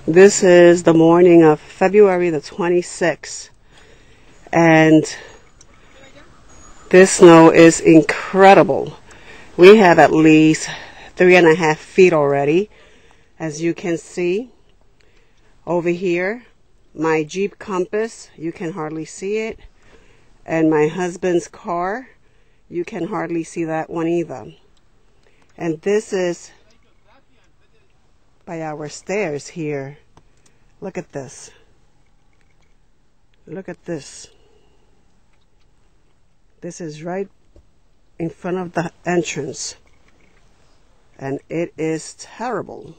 This is the morning of February the 26th, and this snow is incredible. We have at least 3.5 feet already, as you can see. Over here, my Jeep Compass, you can hardly see it, and my husband's car, you can hardly see that one either. And this is by our stairs here. Look at this. Look at this. This is right in front of the entrance, and it is terrible.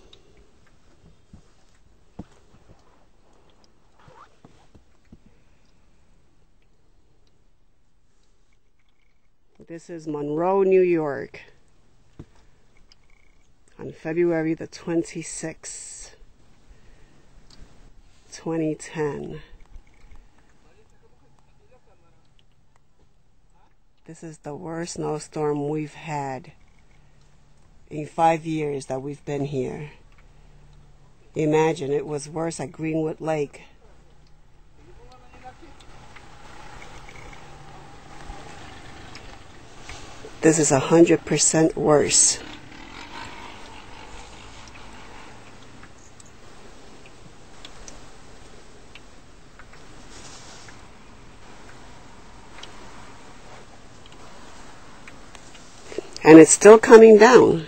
This is Monroe, New York, on February the 26th, 2010. This is the worst snowstorm we've had in 5 years that we've been here. Imagine, it was worse at Greenwood Lake. This is 100% worse. And it's still coming down.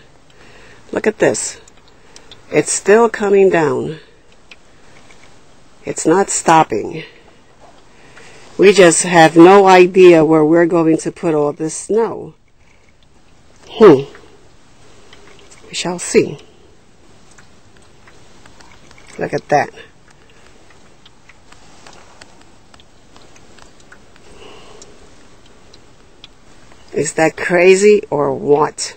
Look at this. It's still coming down. It's not stopping. We just have no idea where we're going to put all this snow. We shall see. Look at that. Is that crazy or what?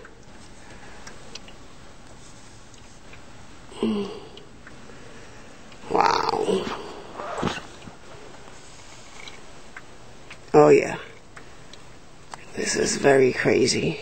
Wow. Oh yeah. This is very crazy.